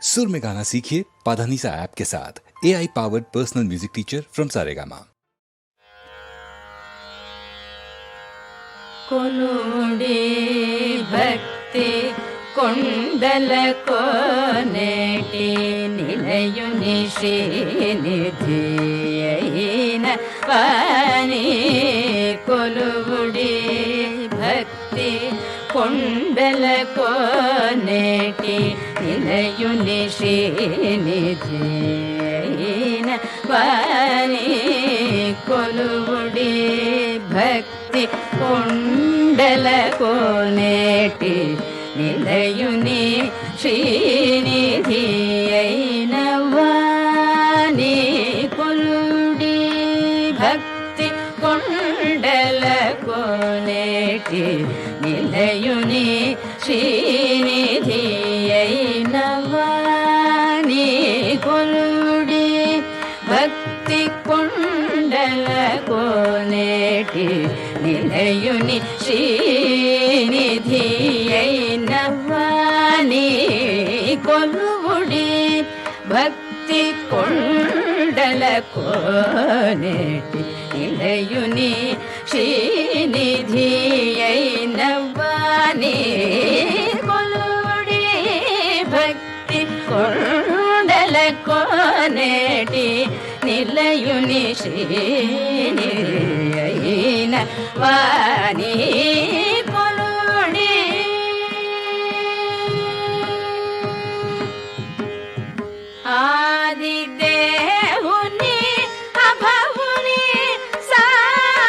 सुर में गाना सीखिए पाधानीसा ऐप के साथ। AI powered personal music teacher from Saregama. कोलुडी भक्ति कोंडल कोनेटी निलयुनि श्रीनिधियैन वाणी कोलुडी भक्ति कोंडल कोनेटी निलयुनि श्रीनिधियैन वाणी कोलुडी भक्ति कोंडल कोनेटी निलयुनि श्रीनिधियैन वाणी कोलुडी भक्ति कोंडल कोनेटी निलयुनि श्रीनिधियैन वाणी कोलुडी भक्ति कोंडल कोनेटी निलयुनि श्रीनिधियैन वाणी कोलुडी भक्ति कोंडल कोनेटी निलयुनि श्रीनिधियैन वाणी कोलुडी भक्ति कोंडल कोनेटी निलयुनि श्रीनिधियैन वाणी कोलुडी आदिदेवुनि अभवुनि सामवेदनाद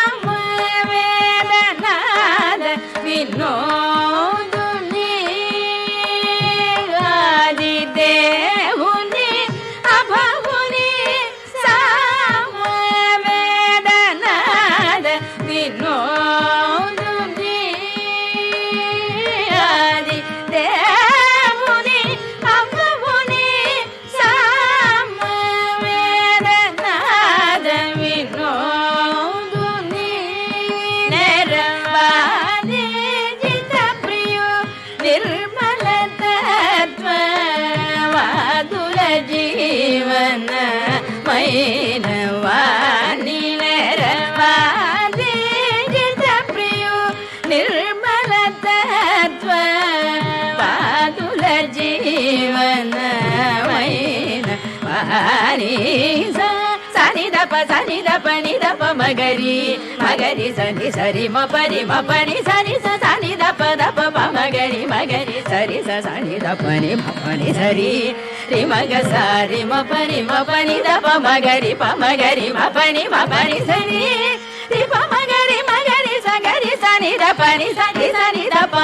विनोदुनि आदिदेवुनि अभवुनि सामवेदनाद विनोदुनि आदिदेवुनि अभवुनि सामवेदनाद विनोदुनि नेरवादि जितप्रियो निर्मल तत्व वादुल जीवन मैन वाणी नेरवादि जितप्रियो निर्मल तत्व वादुल जीवन मैन वाणी सनि दप नि दप मगरी मगरी सनि सरि म परि सनि सनि दप मगरी मगरी सरि सनि दप नि सरि रि मग सारि म परि दप मगरी प मगरी म परि सरि रि प मगरी सगरी सनि दप नि सनि दप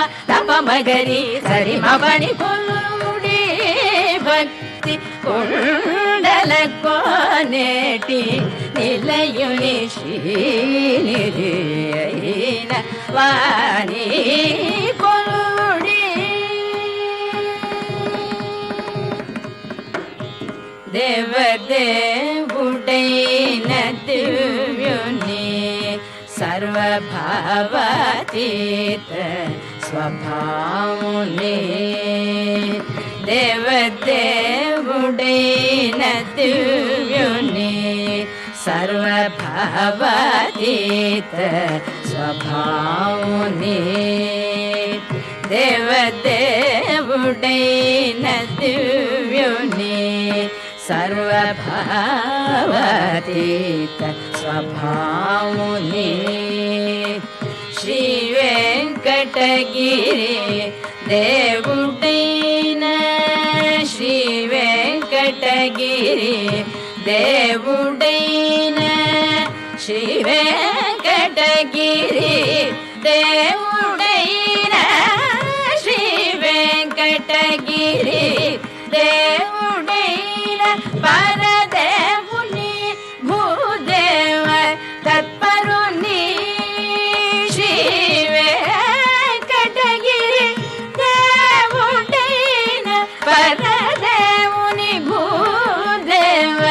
मगरी सरि म परि कोलुडी भक्ति कोंडल कोनेटी निलयुनि श्रीनिधियैन वाणी कोलुडी देवदेवुडैन दिव्युनि सर्वभावातीत स्वभावुनि देवदेवुडैन दिव्युनि सर्वभावातीत स्वभावुनि देवदेवुडैन दिव्युनि सर्वभावातीत स्वभावुनि श्री वेंकटगिरि దేవుడైన శ్రీ వెంకటగిరి దేవుడైన శ్రీ వెంకటగిరి దేవుడైన శ్రీ వెంకటగిరి దేవుడైన పరదేవుని భూదేవ తత్పరుని శ్రీ వెంకటగిరి దేవుడైన పరదేవుని భూదేవ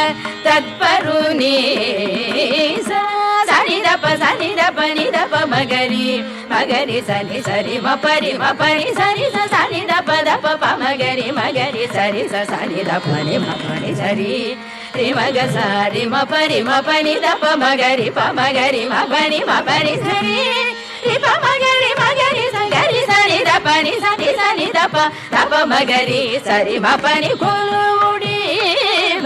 తత్పరుని సని సని దప ని దప మగరి మగరి సని సరి మపరి మపరి సరి సని దప దప ప మగరి మగరి సరి సని దప ని మపరి సరి రి మగ సరి మపరి మపని దప మగరి ప మగరి మపని మపరి సరి రి ప మగరి మగరి సగరి సని దప ని సని దప దప మగరి సరి మపని కొలుడి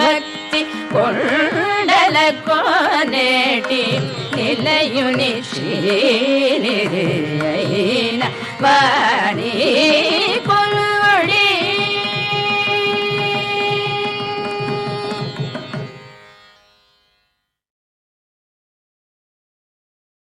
భక్తి కొండల కోనేటి నిలయుని శ్రీనిధి అయిన వాణి